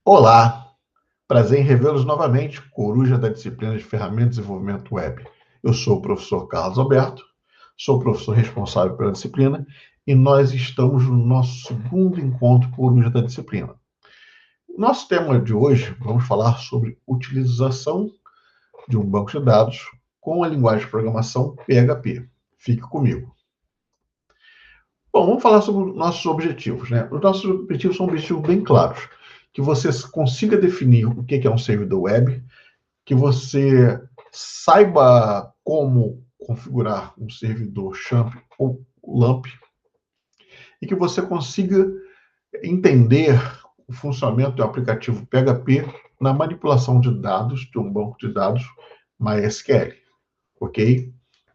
Olá, prazer em revê-los novamente, coruja da disciplina de Ferramentas de Desenvolvimento Web. Eu sou o professor Carlos Alberto, sou o professor responsável pela disciplina e nós estamos no nosso segundo encontro coruja da disciplina. Nosso tema de hoje, vamos falar sobre utilização de um banco de dados com a linguagem de programação PHP. Fique comigo. Bom, vamos falar sobre os nossos objetivos, né? Os nossos objetivos são objetivos bem claros. Que você consiga definir o que é um servidor web, que você saiba como configurar um servidor XAMPP ou LAMP e que você consiga entender o funcionamento do aplicativo PHP na manipulação de dados de um banco de dados MySQL, ok?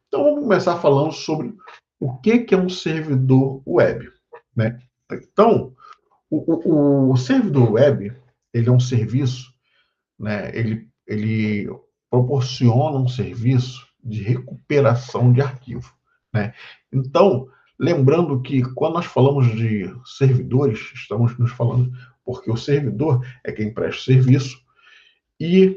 Então vamos começar falando sobre o que é um servidor web, né? Então, o servidor web, ele é um serviço, né? Ele proporciona um serviço de recuperação de arquivo, né? Então, lembrando que quando nós falamos de servidores, estamos nos falando porque o servidor é quem presta o serviço e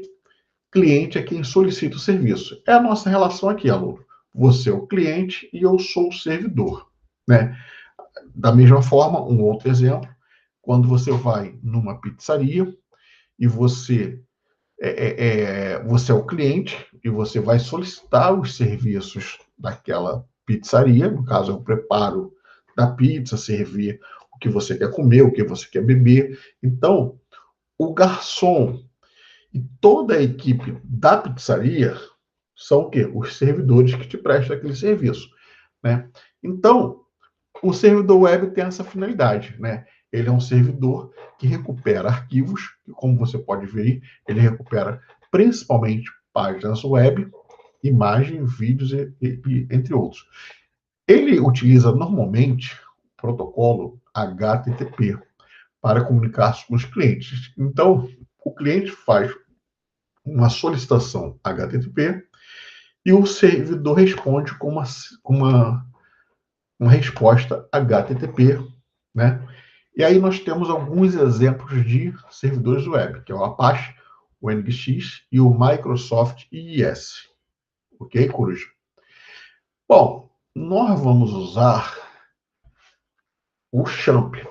cliente é quem solicita o serviço. É a nossa relação aqui, aluno. Você é o cliente e eu sou o servidor, né? Da mesma forma, um outro exemplo, quando você vai numa pizzaria e você é o cliente e você vai solicitar os serviços daquela pizzaria, no caso é o preparo da pizza, servir o que você quer comer, o que você quer beber. Então, o garçom e toda a equipe da pizzaria são o quê? Os servidores que te prestam aquele serviço, né? Então, o servidor web tem essa finalidade, né? Ele é um servidor que recupera arquivos, e como você pode ver, ele recupera principalmente páginas web, imagens, vídeos entre outros. Ele utiliza normalmente o protocolo HTTP para comunicar com os clientes. Então, o cliente faz uma solicitação HTTP e o servidor responde com uma resposta HTTP, né? E aí nós temos alguns exemplos de servidores web, que é o Apache, o NGX e o Microsoft IIS. Ok, Coruja? Bom, nós vamos usar o XAMPP,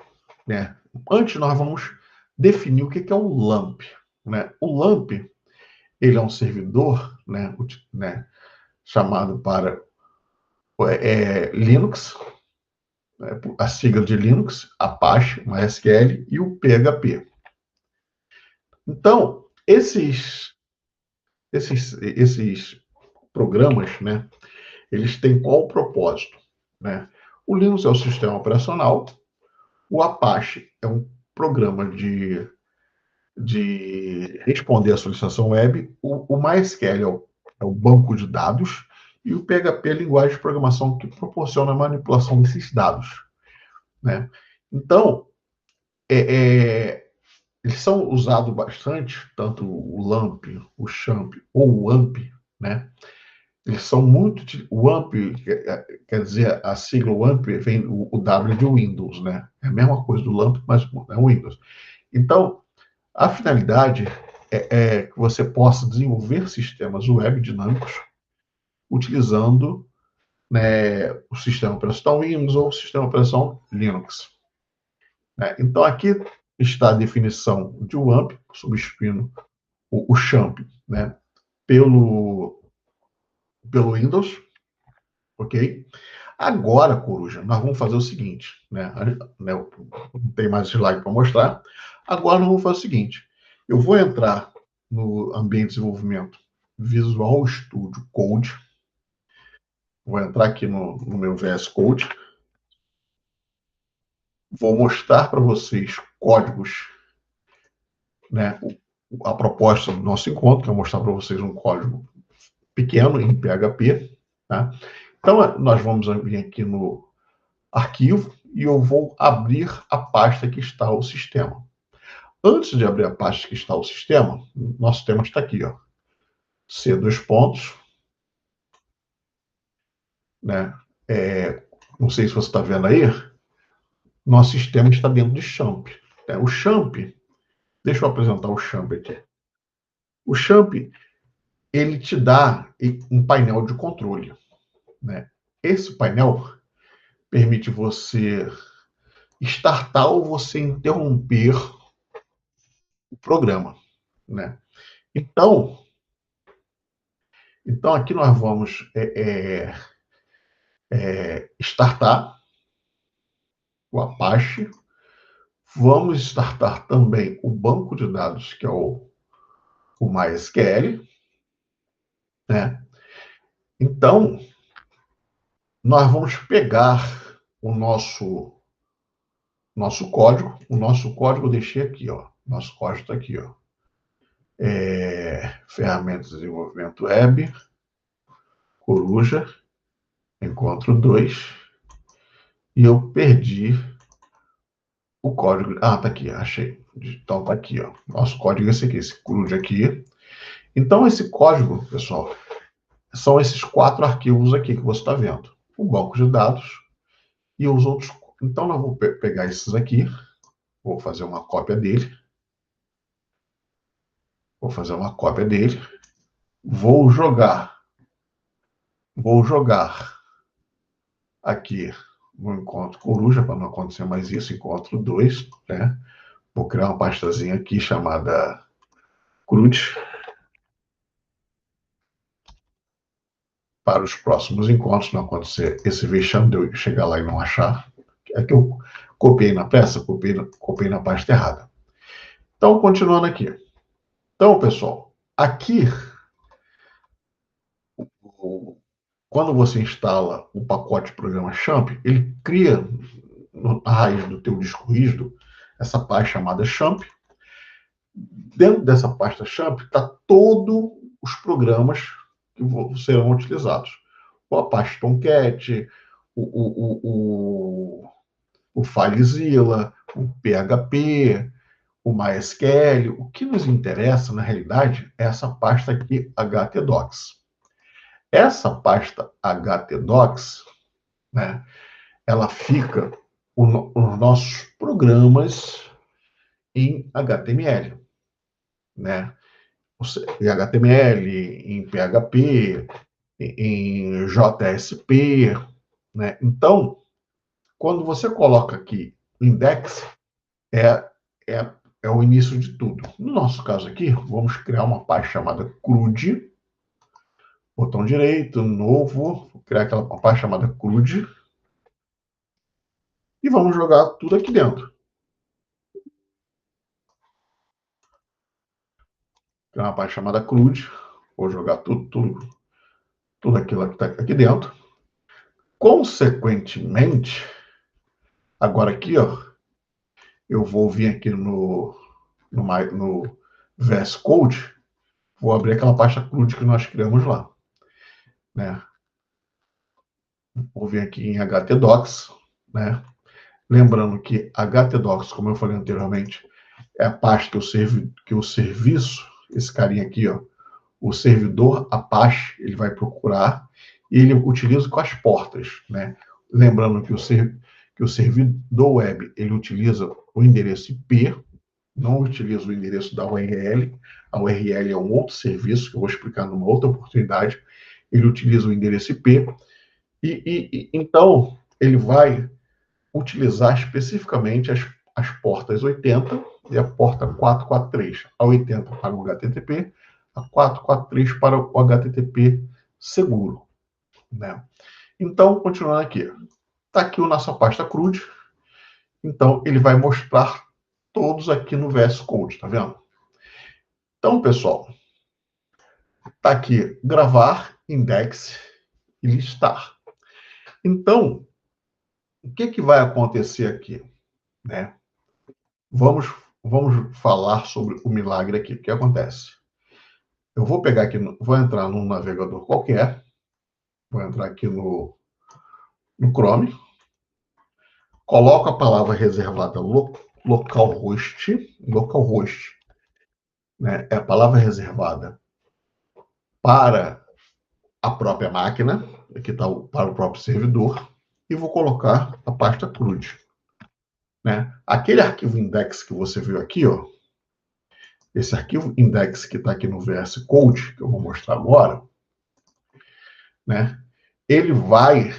né? Antes nós vamos definir o que é o LAMP, né? O LAMP, ele é um servidor, né, chamado para Linux, a sigla de Linux, Apache, MySQL e o PHP. Então, esses programas, né, eles têm qual propósito? Né? O Linux é o sistema operacional, o Apache é um programa de responder à solicitação web, o MySQL é o banco de dados e o PHP é a linguagem de programação que proporciona a manipulação desses dados. Né? Então, eles são usados bastante, tanto o LAMP, o XAMPP ou o AMP, né? Eles são muito. O AMP, quer dizer, a sigla AMP vem o W de Windows, né? É a mesma coisa do LAMP, mas é Windows. Então, a finalidade é que você possa desenvolver sistemas web dinâmicos utilizando, né, o sistema operacional Windows ou o sistema operacional Linux. Né? Então, aqui está a definição de WAMP, substituindo o XAMPP, né, pelo Windows, ok? Agora, Coruja, nós vamos fazer o seguinte, né? Não tem mais slide para mostrar. Agora nós vamos fazer o seguinte: eu vou entrar no ambiente de desenvolvimento Visual Studio Code, vou entrar aqui no meu VS Code, vou mostrar para vocês códigos, né? A proposta do nosso encontro, que é mostrar para vocês um código pequeno em PHP, tá? Então, nós vamos vir aqui no arquivo e eu vou abrir a pasta que está o sistema. Antes de abrir a pasta que está o sistema, nosso tema está aqui, ó. C dois pontos, né? Não sei se você está vendo aí, nosso sistema está dentro de XAMPP. Né? O XAMPP, Deixa eu apresentar o Champ aqui. O Champ, ele te dá um painel de controle, né? Esse painel permite você startar ou você interromper o programa, né? Então, aqui nós vamos startar o Apache, vamos startar também o banco de dados, que é o MySQL, né? Então, nós vamos pegar o nosso código. O nosso código eu deixei aqui, ó. Nosso código está aqui, ó. Ferramentas de desenvolvimento web, Coruja, encontro 2, e eu perdi o código. Ah, tá aqui, achei. Então tá aqui, ó. Nosso código é esse aqui, esse Coruja aqui. Então, esse código, pessoal, são esses 4 arquivos aqui que você está vendo. O banco de dados e os outros. Então, nós vamos pegar esses aqui. Vou fazer uma cópia dele. Vou fazer uma cópia dele. Vou jogar aqui no encontro Coruja, para não acontecer mais isso, encontro 2, né? Vou criar uma pastazinha aqui chamada CRUD para os próximos encontros, não acontecer esse vexame de eu chegar lá e não achar. É que eu copiei na peça, copiei na pasta errada. Então, continuando aqui. Então, pessoal, aqui, quando você instala o pacote programa Champ, ele cria na raiz do teu disco rígido essa pasta chamada Champ. Dentro dessa pasta Champ está todos os programas que serão utilizados. O Apache Tomcat, o FileZilla, o PHP, o MySQL. O que nos interessa, na realidade, é essa pasta aqui, htdocs. Essa pasta htdocs, né, ela fica os nossos programas em HTML, né? Em HTML, em PHP, em JSP, né? Então, quando você coloca aqui index, é, é, é o início de tudo. No nosso caso aqui, vamos criar uma pasta chamada CRUD, botão direito, novo, vou criar uma pasta chamada CRUD, e vamos jogar tudo aqui dentro. Criar uma pasta chamada CRUD, vou jogar tudo aquilo que está aqui dentro. Consequentemente, agora aqui, ó, eu vou vir aqui no VS Code, vou abrir aquela pasta CRUD que nós criamos lá, né? Vou vir aqui em htdocs, né? Lembrando que htdocs, como eu falei anteriormente, é a pasta que o serviço, esse carinha aqui, ó, o servidor Apache, ele vai procurar e ele utiliza com as portas, né? Lembrando que o servidor web, ele utiliza o endereço IP, não utiliza o endereço da URL. A URL é um outro serviço que eu vou explicar numa outra oportunidade. Ele utiliza o endereço IP então ele vai utilizar especificamente as portas 80 e a porta 443. A 80 para o HTTP, a 443 para o HTTP seguro, né? Então, continuando aqui. Está aqui a nossa pasta CRUD. Então, ele vai mostrar todos aqui no VS Code, tá vendo? Então, pessoal, está aqui gravar, index e listar. Então, o que vai acontecer aqui, né? Vamos falar sobre o milagre aqui. O que acontece? Eu vou pegar aqui, vou entrar num navegador qualquer, vou entrar aqui no Chrome, coloco a palavra reservada localhost, né? É a palavra reservada para a própria máquina, aqui está para o próprio servidor, e vou colocar a pasta CRUD, né? Aquele arquivo index que você viu aqui, ó, esse arquivo index que está aqui no VS Code, que eu vou mostrar agora, né, ele vai,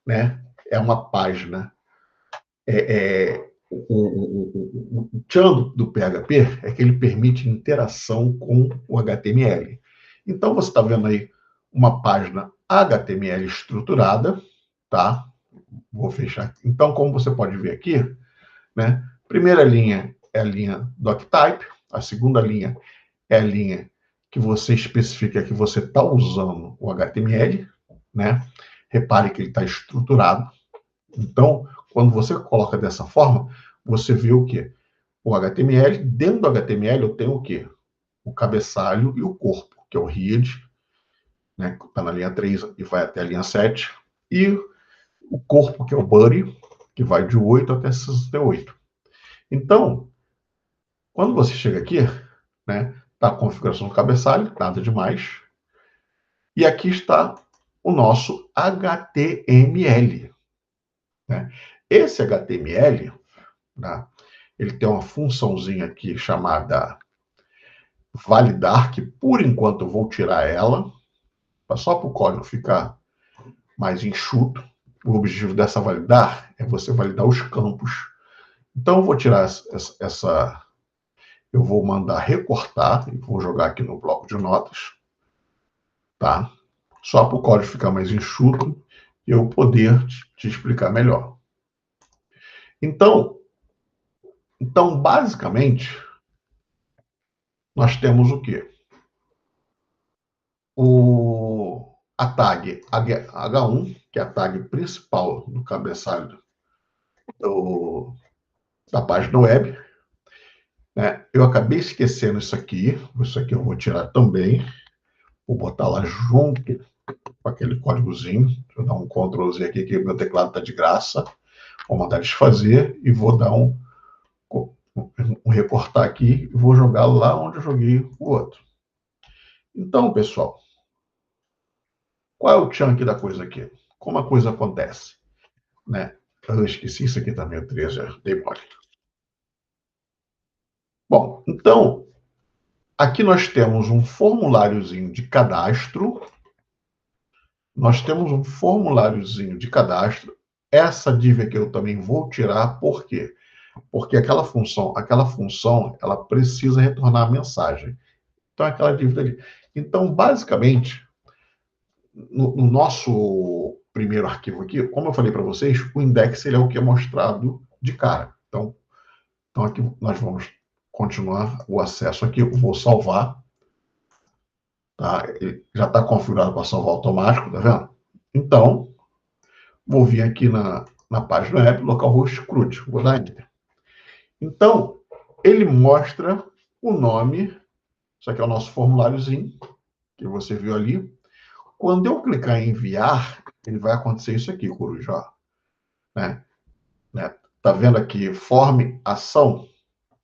né, é uma página, o tchan do PHP é que ele permite interação com o HTML. Então, você está vendo aí uma página HTML estruturada, tá? Vou fechar. Então, como você pode ver aqui, né? Primeira linha é a linha doctype, a segunda linha é a linha que você especifica que você está usando o HTML, né? Repare que ele está estruturado. Então, quando você coloca dessa forma, você vê o quê? O HTML, dentro do HTML eu tenho o quê? O cabeçalho e o corpo, que é o head, né? Que está na linha 3 e vai até a linha 7, e o corpo, que é o body, que vai de 8 até 68. Então, quando você chega aqui, né, tá a configuração do cabeçalho, nada demais. E aqui está o nosso HTML. Né? Esse HTML, né, ele tem uma funçãozinha aqui chamada validar, que por enquanto eu vou tirar ela, só para o código ficar mais enxuto. O objetivo dessa validar é você validar os campos. Então eu vou tirar essa eu vou mandar recortar e vou jogar aqui no bloco de notas, tá? Só para o código ficar mais enxuto e eu poder te explicar melhor. Então, basicamente, nós temos o quê? A tag H1, que é a tag principal do cabeçalho da página web. Né? Eu acabei esquecendo isso aqui eu vou tirar também, vou botar lá junto com aquele códigozinho. Deixa eu dar um Ctrl Z aqui, que meu teclado está de graça. Vou mandar desfazer e vou dar um recortar aqui e vou jogar lá onde eu joguei o outro. Então, pessoal, qual é o chunk da coisa aqui? Como a coisa acontece? Né? Eu esqueci isso aqui também, o 13, dei mole. Bom, então, aqui nós temos um formuláriozinho de cadastro. Nós temos um formuláriozinho de cadastro. Essa div aqui eu também vou tirar, por quê? Porque aquela função, ela precisa retornar a mensagem. Então, é aquela dívida ali. Então, basicamente, no nosso primeiro arquivo aqui, como eu falei para vocês, o index ele é o que é mostrado de cara. Então aqui nós vamos continuar o acesso aqui. Eu vou salvar. Tá? Ele já está configurado para salvar automático, tá vendo? Então, vou vir aqui na página web, localhost CRUD. Vou dar Enter. Então, ele mostra o nome. Isso aqui é o nosso formuláriozinho, que você viu ali. Quando eu clicar em enviar, ele vai acontecer isso aqui, Coruja. Né? Tá vendo aqui? Form, ação,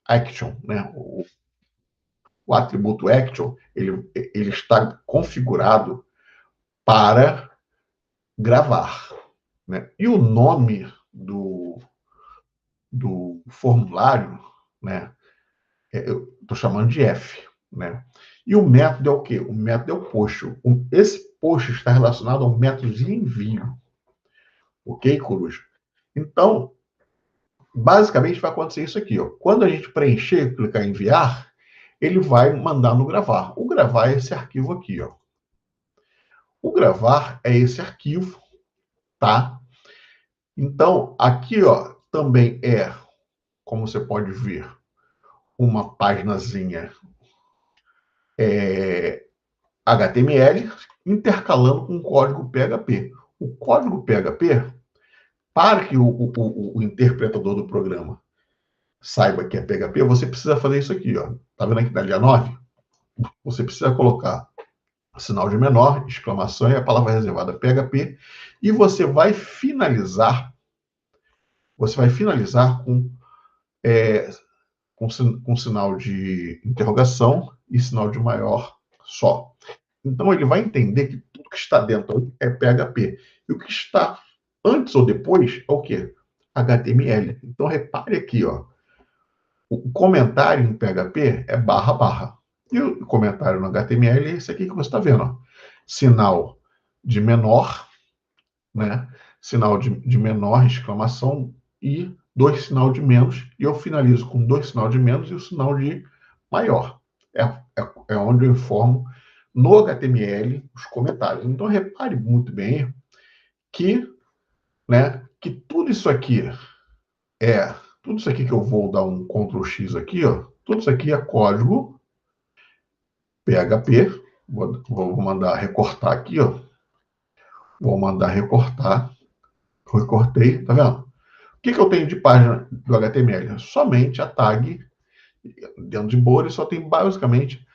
action. Né? O atributo action, ele está configurado para gravar. Né? E o nome do formulário, né? Eu estou chamando de F. Né? E o método é o quê? O método é o post. Esse post está relacionado ao método de envio. Ok, Coruja? Então, basicamente vai acontecer isso aqui. Ó. Quando a gente preencher, clicar em enviar, ele vai mandar no gravar. O gravar é esse arquivo aqui. Ó. O gravar é esse arquivo, tá? Então, aqui ó, também é, como você pode ver, uma paginazinha HTML intercalando com o código PHP. O código PHP, para que o interpretador do programa saiba que é PHP, você precisa fazer isso aqui. Ó. Tá vendo aqui na linha 9? Você precisa colocar sinal de menor, exclamação e a palavra reservada PHP, e você vai finalizar com sinal de interrogação e sinal de maior só. Então, ele vai entender que tudo que está dentro é PHP. E o que está antes ou depois é o quê? HTML. Então, repare aqui, ó. O comentário em PHP é barra, barra. E o comentário no HTML é esse aqui que você está vendo. Ó. Sinal de menor, né? Sinal de menor, exclamação, e dois sinal de menos. E eu finalizo com dois sinal de menos e o sinal de maior. É onde eu informo no HTML os comentários. Então, repare muito bem que, né, que tudo isso aqui que eu vou dar um Ctrl X aqui, ó, tudo isso aqui é código PHP. Vou mandar recortar aqui, ó. Vou mandar recortar. Recortei, tá vendo? O que eu tenho de página do HTML? Somente a tag. Dentro de body só tem basicamente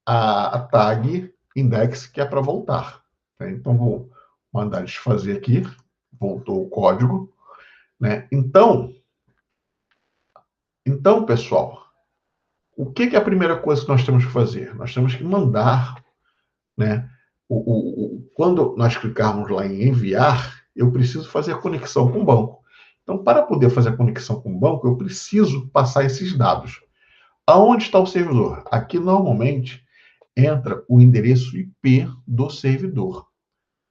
a tag index, que é para voltar. Né? Então, vou mandar desfazer aqui. Voltou o código. Né? Então, pessoal, o que é a primeira coisa que nós temos que fazer? Nós temos que mandar, né? Quando nós clicarmos lá em enviar, eu preciso fazer a conexão com o banco. Então, para poder fazer a conexão com o banco, eu preciso passar esses dados. Aonde está o servidor? Aqui, normalmente, entra o endereço IP do servidor.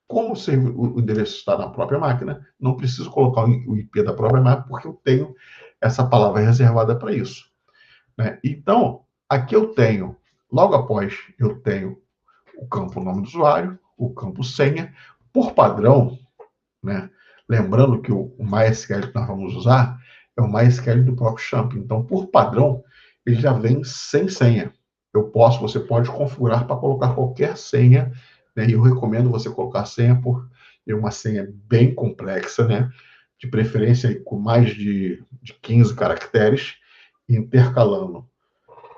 Como o endereço está na própria máquina, não preciso colocar o IP da própria máquina, porque eu tenho essa palavra reservada para isso. Né? Então, aqui eu tenho, logo após, eu tenho o campo nome do usuário, o campo senha. Por padrão, né? Lembrando que o MySQL que nós vamos usar é o MySQL do próprio Champ. Então, por padrão, ele já vem sem senha. Você pode configurar para colocar qualquer senha, né? E eu recomendo você colocar senha por uma senha bem complexa, né? De preferência aí, com mais de 15 caracteres, intercalando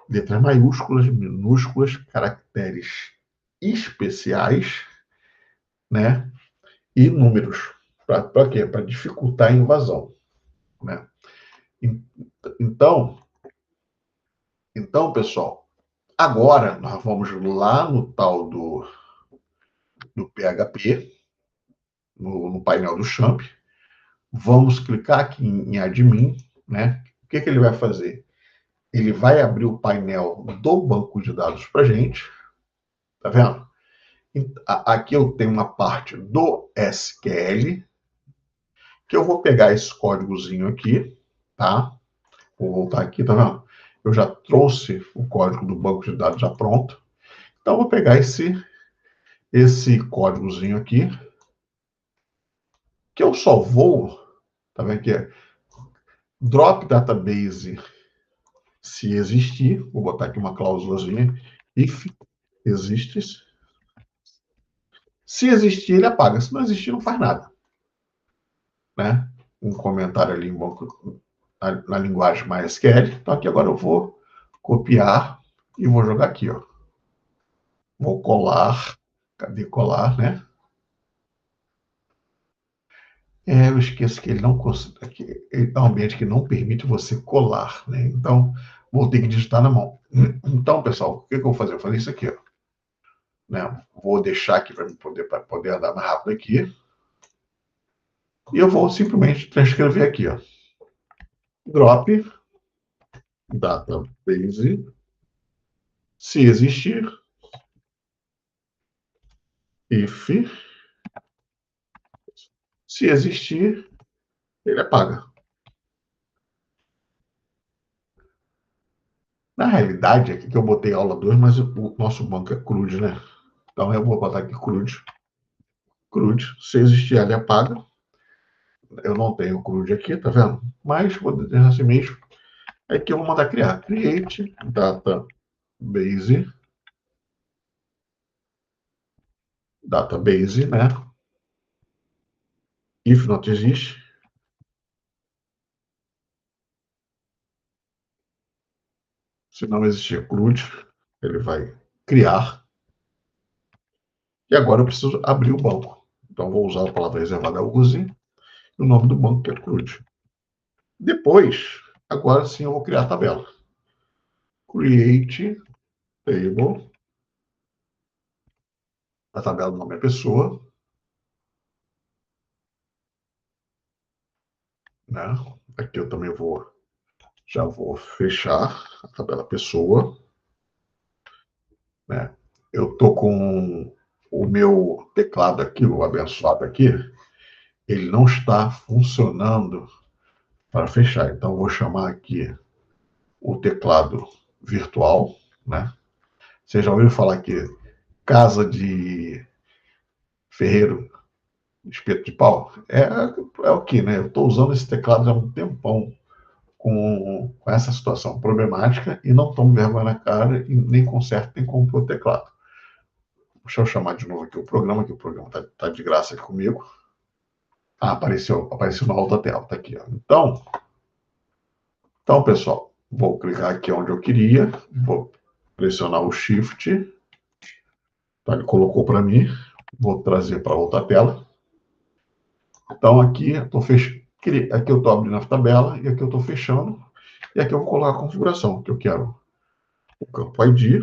letras maiúsculas, minúsculas, caracteres especiais, né? E números. Para quê? Para dificultar a invasão. Né? Então, pessoal, agora nós vamos lá no tal do PHP, no painel do Champ, vamos clicar aqui em Admin, né? O que ele vai fazer? Ele vai abrir o painel do banco de dados para a gente, tá vendo? Aqui eu tenho uma parte do SQL, que eu vou pegar esse códigozinho aqui, tá? Vou voltar aqui, tá vendo? Eu já trouxe o código do banco de dados já pronto. Então, eu vou pegar esse códigozinho aqui, que eu só vou, tá vendo que é drop database se existir. Vou botar aqui uma cláusulazinha, if exists. Se existir, ele apaga. Se não existir, não faz nada. Né? Um comentário ali na linguagem MySQL. Então, aqui agora eu vou copiar e vou jogar aqui, ó. Vou colar. Cadê colar, né? Eu esqueço que ele não que ele é um ambiente que não permite você colar, né? Então, vou ter que digitar na mão. Então, pessoal, o que eu vou fazer? Eu vou fazer isso aqui, ó. Né? Vou deixar aqui para poder andar mais rápido aqui. E eu vou simplesmente transcrever aqui, ó. Drop database, se existir, if, se existir, ele apaga. Na realidade, aqui que eu botei aula 2, mas o nosso banco é CRUD, né? Então eu vou botar aqui CRUD. CRUD, se existir, ele apaga. Eu não tenho CRUD aqui, tá vendo? Mas vou deixar assim mesmo. Aqui eu vou mandar criar. Create database. Database, né? If not existe. Se não existir CRUD, ele vai criar. E agora eu preciso abrir o banco. Então vou usar a palavra reservada use. E o nome do banco que é CRUD. Depois, agora sim eu vou criar a tabela. Create table. A tabela do nome é pessoa. Né? Aqui eu também vou Já vou fechar a tabela pessoa, né? Eu tô com o meu teclado aqui, o abençoado aqui, ele não está funcionando para fechar. Então, vou chamar aqui o teclado virtual, né? Vocês já ouviram falar que casa de ferreiro, espeto de pau? É o que, né? Eu estou usando esse teclado já há um tempão com essa situação problemática e não tomo vergonha na cara e nem conserto, nem compro o teclado. Deixa eu chamar de novo aqui o programa, que o programa está de graça aqui comigo. Ah, apareceu na alta tela, tá aqui. Ó. Então, pessoal, vou clicar aqui onde eu queria, vou pressionar o Shift, tá, ele colocou para mim, vou trazer para outra tela. Então, aqui aqui eu estou abrindo a tabela e aqui eu estou fechando, e aqui eu vou colocar a configuração, que eu quero o campo ID,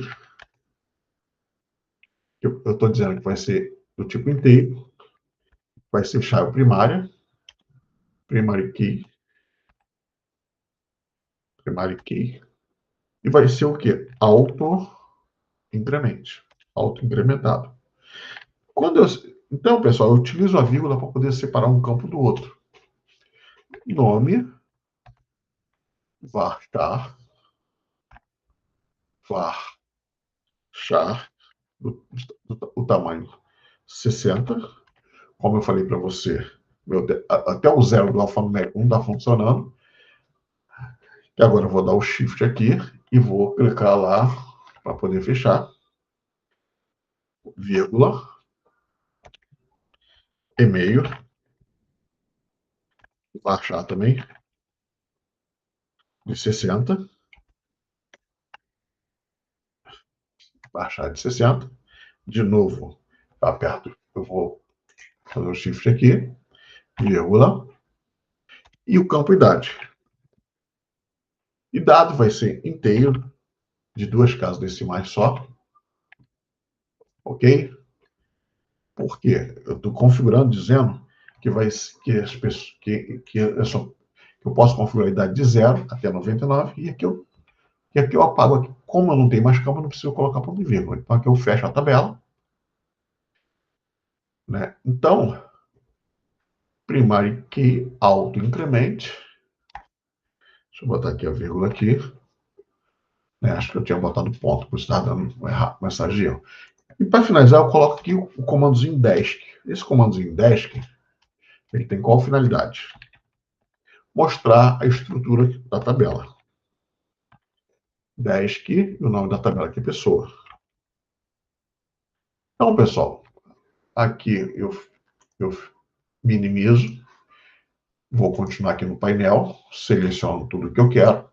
que eu estou dizendo que vai ser do tipo inteiro, vai ser chave primária, primary key, primary key, e vai ser o quê? Auto-incremente, auto-incrementado. Quando eu, então, pessoal, eu utilizo a vírgula para poder separar um campo do outro. Nome, varchar, varchar, o tamanho 60. Como eu falei para você, até o zero do alfanumérico não está funcionando. E agora eu vou dar o Shift aqui e vou clicar lá para poder fechar. Vírgula, e-mail, baixar também, de 60. Baixar de 60. De novo, aperto, eu vou fazer o Shift aqui, vírgula, e o campo idade. E dado vai ser inteiro, de 2 casas decimais só, ok? Por quê? Eu estou configurando, dizendo que as pessoas, que eu posso configurar a idade de 0 até 99, e aqui eu apago. Aqui. Como eu não tenho mais campo, eu não preciso colocar ponto e vírgula. Então aqui eu fecho a tabela. Né? Então, primary key auto increment. Deixa eu botar aqui a vírgula aqui. Né? Acho que eu tinha botado ponto, por isso está dando mensagem. E para finalizar, eu coloco aqui o comandozinho desk. Esse comandozinho desk, ele tem qual finalidade? Mostrar a estrutura da tabela. Desk, e o nome da tabela aqui é pessoa. Então, pessoal, aqui eu minimizo, vou continuar aqui no painel, seleciono tudo que eu quero,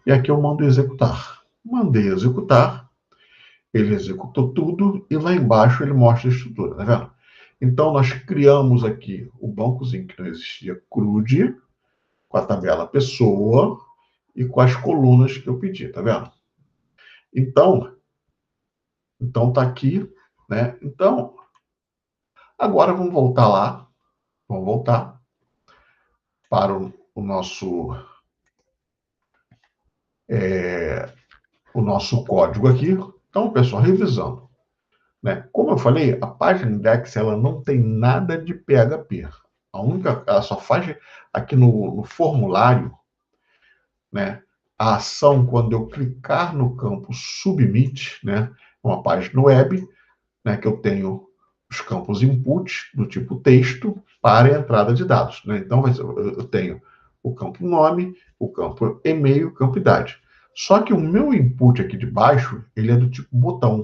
e aqui eu mando executar. Mandei executar, ele executou tudo, e lá embaixo ele mostra a estrutura, tá vendo? Então, nós criamos aqui o bancozinho que não existia, CRUD, com a tabela pessoa e com as colunas que eu pedi, tá vendo? Então tá aqui, né? Então, agora vamos voltar lá, vamos voltar para o nosso código aqui. Então, pessoal, revisando, né? Como eu falei, a página index ela não tem nada de PHP. Ela só faz aqui no formulário, né? A ação quando eu clicar no campo submit, né? Uma página web, né? Que eu tenho os campos input do tipo texto para a entrada de dados, né? Então eu tenho o campo nome, o campo e-mail, o campo idade. Só que o meu input aqui de baixo, ele é do tipo botão.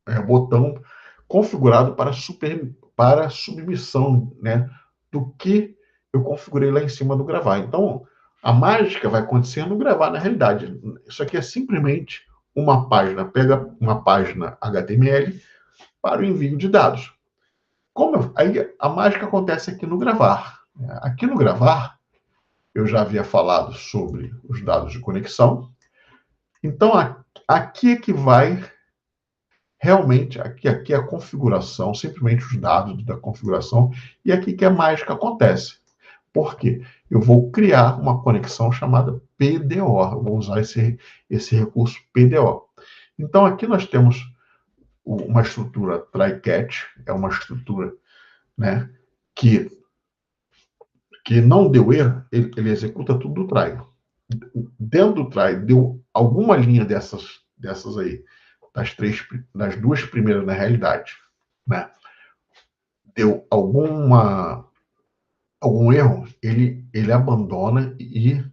É botão configurado para submissão, né, do que eu configurei lá em cima do gravar. Então, a mágica vai acontecer no gravar na realidade. Isso aqui é simplesmente uma página, pega uma página HTML para o envio de dados. Aí a mágica acontece aqui no gravar. Aqui no gravar, eu já havia falado sobre os dados de conexão. Então, aqui é que vai realmente, aqui é a configuração, simplesmente os dados da configuração, e aqui que a mágica acontece. Por quê? Eu vou criar uma conexão chamada PDO. Eu vou usar esse recurso PDO. Então, aqui nós temos uma estrutura try-catch, é uma estrutura, né, que, que não deu erro, ele executa tudo do try. Dentro do try, deu alguma linha dessas aí, das duas primeiras na realidade, né? Deu algum erro, ele abandona e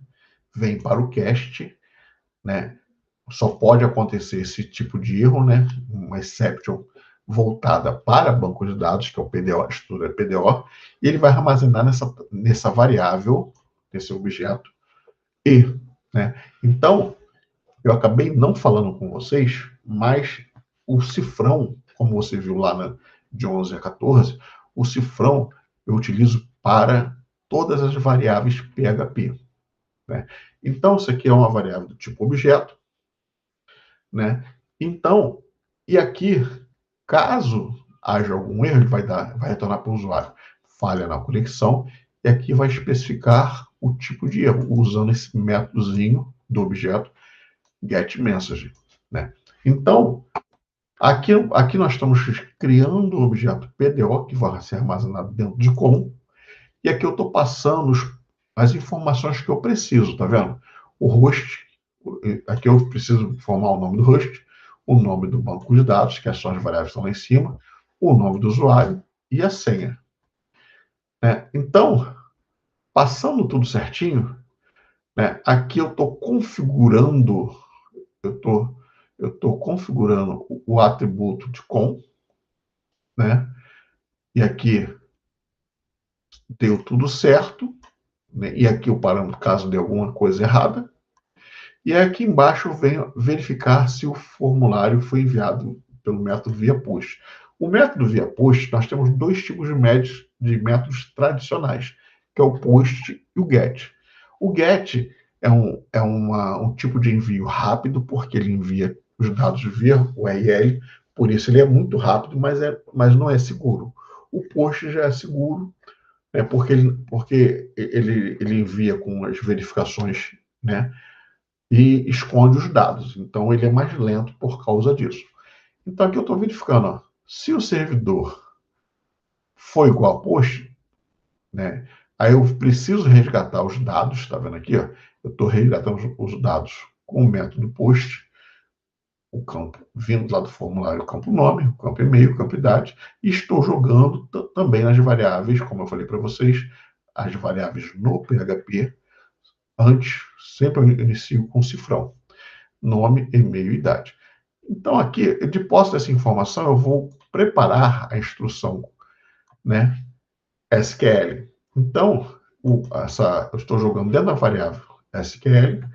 vem para o cast, né? Só pode acontecer esse tipo de erro, né? Uma exception voltada para banco de dados, que é o PDO, a estrutura PDO, e ele vai armazenar nessa variável, nesse objeto, e, né? Então, eu acabei não falando com vocês, mas o cifrão, como você viu lá de 11 a 14, o cifrão eu utilizo para todas as variáveis PHP, né? Então, isso aqui é uma variável do tipo objeto, né? Então, e aqui, caso haja algum erro, ele vai retornar para o usuário falha na conexão, e aqui vai especificar o tipo de erro, usando esse métodozinho do objeto getMessage, né? Então, aqui nós estamos criando um objeto PDO que vai ser armazenado dentro de com, e aqui eu estou passando as informações que eu preciso, tá vendo? O host, aqui eu preciso informar o nome do host, o nome do banco de dados, que são as variáveis que estão lá em cima, o nome do usuário e a senha, né? Então, passando tudo certinho, né, aqui eu tô, eu estou configurando o atributo de com, né? E aqui deu tudo certo, né? E aqui o parâmetro caso dê alguma coisa errada. E aqui embaixo eu venho verificar se o formulário foi enviado pelo método via push. O método via push, nós temos dois tipos de métodos tradicionais, que é o post e o get. O get é um tipo de envio rápido, porque ele envia os dados via URL, por isso ele é muito rápido, mas não é seguro. O post já é seguro, né, porque ele envia com as verificações, né, e esconde os dados. Então, ele é mais lento por causa disso. Então, aqui eu estou verificando, ó, se o servidor for igual a post, né, aí eu preciso resgatar os dados, está vendo aqui? Ó, eu estou resgatando os dados com o método post, o campo vindo lá do formulário, o campo nome, o campo e-mail, o campo idade, e estou jogando também nas variáveis, como eu falei para vocês, as variáveis no PHP, antes, sempre eu inicio com cifrão, nome, e-mail e idade. Então, aqui, de posse dessa informação, eu vou preparar a instrução, né, SQL. Então, eu estou jogando dentro da variável SQL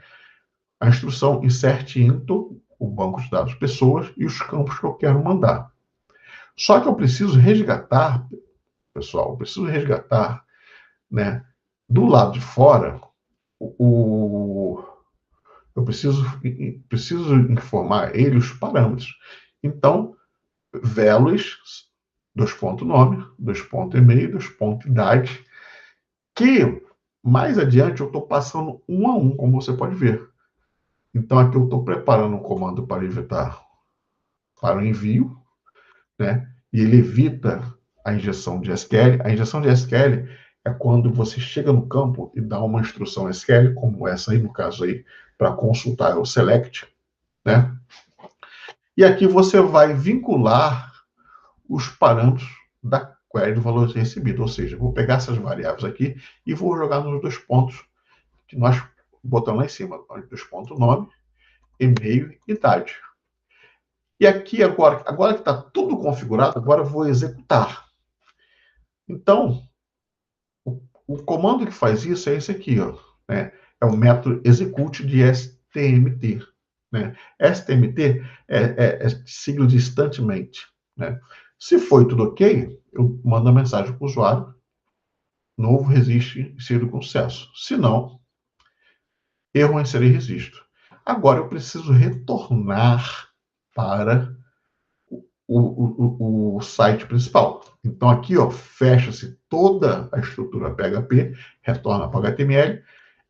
a instrução insert into, o banco de dados pessoas, e os campos que eu quero mandar. Só que eu preciso resgatar, pessoal, eu preciso resgatar, né, do lado de fora, eu preciso informar ele os parâmetros. Então, velos, dois pontos nome, dois pontos e-mail, dois pontos idade, que mais adiante eu estou passando um a um, como você pode ver. Então aqui eu estou preparando um comando para evitar para o envio, né? E ele evita a injeção de SQL. A injeção de SQL é quando você chega no campo e dá uma instrução SQL, como essa aí, no caso aí, para consultar o select, né? E aqui você vai vincular os parâmetros da query do valor recebido. Ou seja, vou pegar essas variáveis aqui e vou jogar nos dois pontos que nós botamos lá em cima. Dois pontos nome, e-mail e idade. E aqui agora que está tudo configurado, agora eu vou executar. Então, o comando que faz isso é esse aqui, ó, né? É o método execute de STMT. Né? STMT é sigla de instantemente. Né? Se foi tudo ok, eu mando a mensagem para o usuário, novo registro inserido com sucesso. Se não, erro em inserir registro. Agora eu preciso retornar para o site principal. Então, aqui, ó, fecha-se toda a estrutura PHP, retorna para o HTML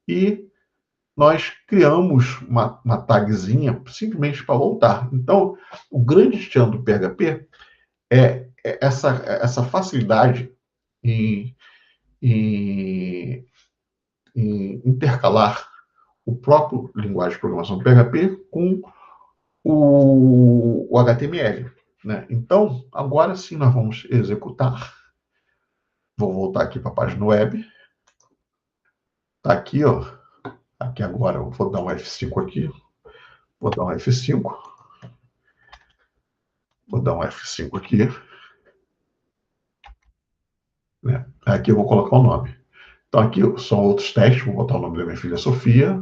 e nós criamos uma tagzinha simplesmente para voltar. Então, o grande destino do PHP é essa facilidade em, em, em intercalar o próprio linguagem de programação do PHP com o HTML. Né? Então, agora sim nós vamos executar. Vou voltar aqui para a página web. Está aqui, ó. Aqui agora eu vou dar um F5 aqui. Vou dar um F5. Vou dar um F5 aqui. Né? Aqui eu vou colocar o nome. Então aqui são outros testes. Vou botar o nome da minha filha Sofia.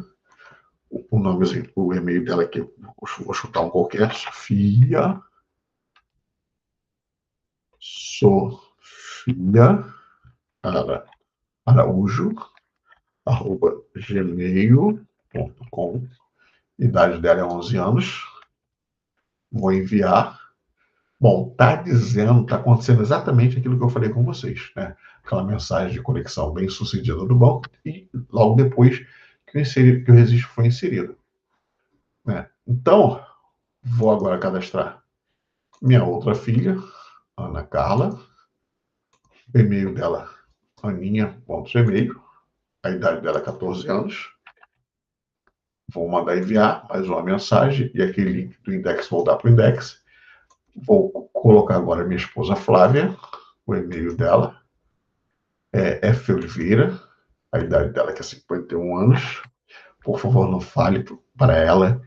O nome, o e-mail dela aqui, vou chutar um qualquer. Sofia. Sofia Araújo. @gmail.com. Idade dela é 11 anos. Vou enviar. Bom, tá dizendo, tá acontecendo exatamente aquilo que eu falei com vocês, né? Aquela mensagem de conexão bem sucedida do banco e logo depois que o registro foi inserido. Né? Então, vou agora cadastrar minha outra filha, Ana Carla. O e-mail dela, aninha.gmail. A idade dela é 14 anos. Vou mandar enviar mais uma mensagem e aquele link do index voltar para o index. Vou colocar agora minha esposa Flávia, o e-mail dela é F. Oliveira, a idade dela que é 51 anos. Por favor, não fale para ela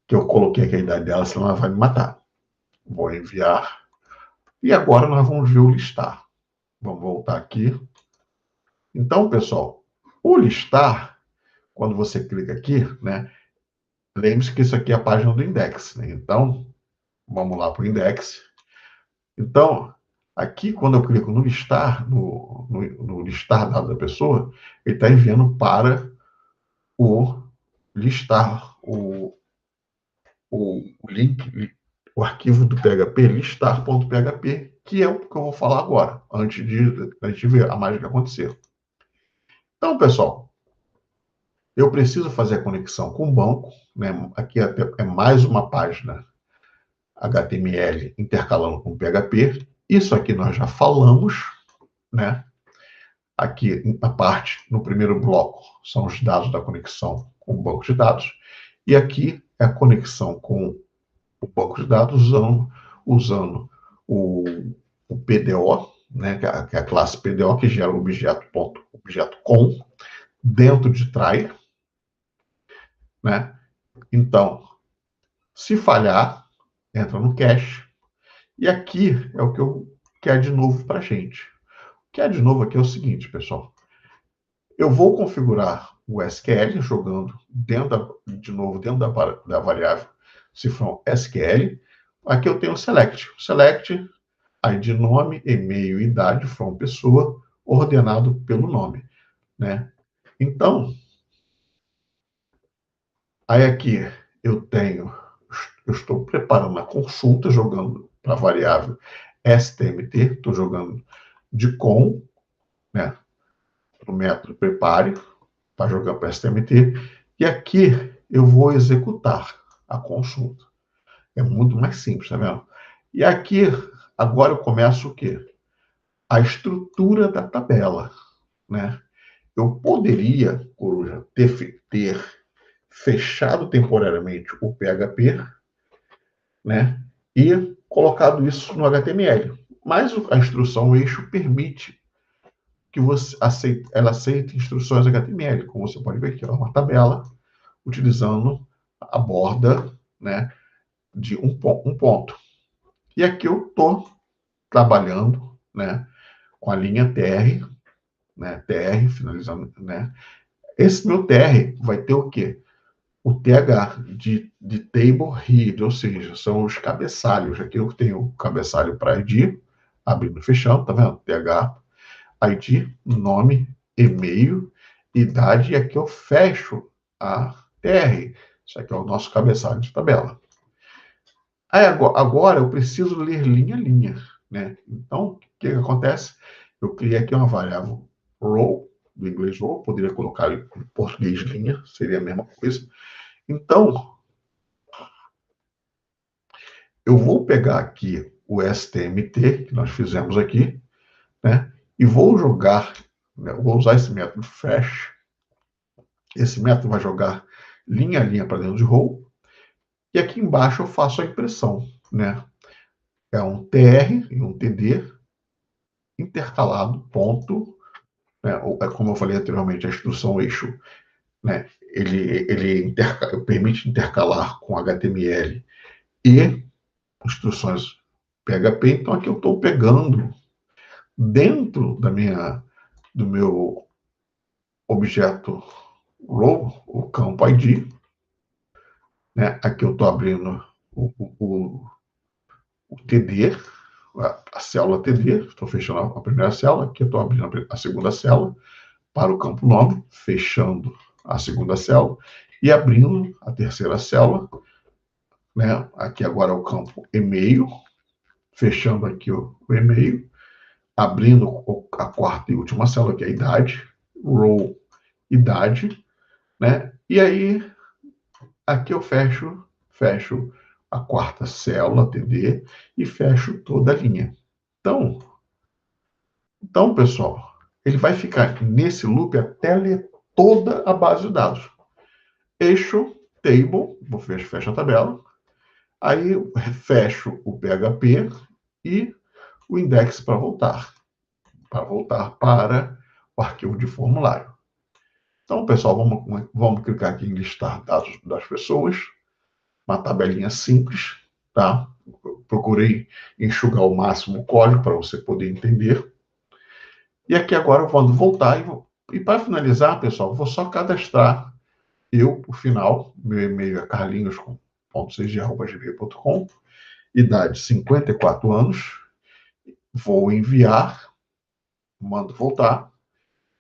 que eu coloquei aqui a idade dela, senão ela vai me matar. Vou enviar. E agora nós vamos ver o listar. Vamos voltar aqui. Então, pessoal, o listar, quando você clica aqui, né? Lembre-se que isso aqui é a página do index, né? Então, vamos lá para o index. Então, aqui, quando eu clico no listar, no listar dados da pessoa, ele está enviando para o listar, o link, o arquivo do PHP, listar.php, que é o que eu vou falar agora, antes de a gente ver a mágica acontecer. Então, pessoal, eu preciso fazer a conexão com o banco, né? Aqui é mais uma página HTML intercalando com PHP. Isso aqui nós já falamos, né? Aqui, na parte, no primeiro bloco, são os dados da conexão com o banco de dados. E aqui é a conexão com o banco de dados usando o PDO, né, que é a classe PDO, que gera o objeto com, dentro de try. Né? Então, se falhar, entra no cache. E aqui é o que eu quero de novo para a gente. O que é de novo aqui é o seguinte, pessoal. Eu vou configurar o SQL jogando de novo dentro da variável cifrão SQL. Aqui eu tenho o select. Select, ID, nome, e-mail, idade, from pessoa, ordenado pelo nome. Né? Então, aí aqui eu estou preparando a consulta, jogando para a variável STMT, estou jogando de com, né? O método prepare, para jogar para STMT, e aqui eu vou executar a consulta. É muito mais simples, tá vendo? E aqui, agora eu começo o quê? A estrutura da tabela, né? Eu poderia, Coruja, ter fechado temporariamente o PHP, né? E colocado isso no HTML. Mas a instrução o eixo permite que ela aceite instruções HTML, como você pode ver aqui, uma tabela utilizando a borda, né, de um ponto. E aqui eu estou trabalhando, né, com a linha TR, né, TR, finalizando, né. Esse meu TR vai ter o quê? O TH de Table Head, ou seja, são os cabeçalhos. Aqui eu tenho o cabeçalho para ID, abrindo e fechando, tá vendo? TH, ID, nome, e-mail, idade, e aqui eu fecho a TR. Isso aqui é o nosso cabeçalho de tabela. Aí agora eu preciso ler linha a linha, né? Então, o que acontece? Eu criei aqui uma variável row, do inglês row, poderia colocar em português linha, seria a mesma coisa. Então, eu vou pegar aqui o STMT, que nós fizemos aqui, né? E vou jogar, né, vou usar esse método fetch. Esse método vai jogar linha a linha para dentro de row. E aqui embaixo eu faço a impressão, né? É um TR e um TD intercalado, ponto, né? Como eu falei anteriormente, a instrução eixo, né? Ele permite intercalar com HTML e instruções PHP. Então aqui eu estou pegando dentro do meu objeto row, o campo ID, né? Aqui eu estou abrindo o, o, o TD, a célula TD, estou fechando a primeira célula, aqui eu estou abrindo a segunda célula para o campo nome, fechando a segunda célula e abrindo a terceira célula, né? Aqui agora é o campo e-mail, fechando aqui o e-mail, abrindo a quarta e última célula, que é a idade, row idade, né? E aí aqui eu fecho a quarta célula TD e fecho toda a linha. Então, pessoal, ele vai ficar nesse loop até ler toda a base de dados. Eixo, table, fecho a tabela, aí fecho o PHP e o index para voltar para o arquivo de formulário. Então, pessoal, vamos clicar aqui em listar dados das pessoas, uma tabelinha simples, tá? Procurei enxugar ao máximo o código para você poder entender. E aqui agora eu vou voltar e para finalizar, pessoal, vou só cadastrar eu, por final, meu e-mail é carlinhos.cg@gmail.com, idade 54 anos, vou enviar, mando voltar,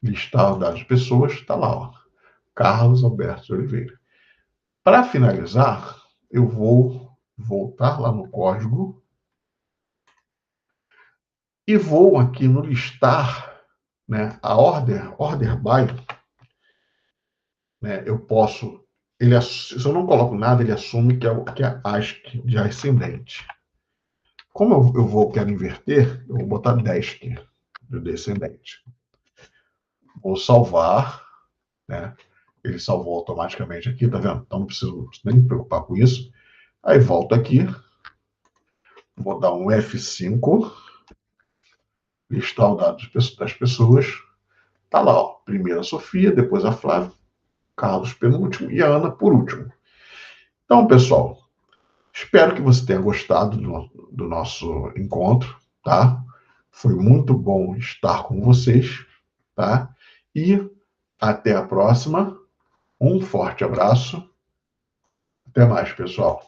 listar os dados de pessoas, está lá, ó, Carlos Alberto de Oliveira. Para finalizar, eu vou voltar lá no código e vou aqui no listar, né, a order by, né, eu posso, se eu não coloco nada, ele assume que é ASCII de ascendente. Como quero inverter, eu vou botar desc do descendente. Vou salvar, né? Ele salvou automaticamente aqui, tá vendo? Então não preciso nem me preocupar com isso. Aí volto aqui, vou dar um F5, listar os dados das pessoas. Tá lá, ó. Primeiro a Sofia, depois a Flávia, Carlos penúltimo e a Ana por último. Então, pessoal, espero que você tenha gostado do nosso encontro, tá? Foi muito bom estar com vocês, tá? E até a próxima. Um forte abraço. Até mais, pessoal.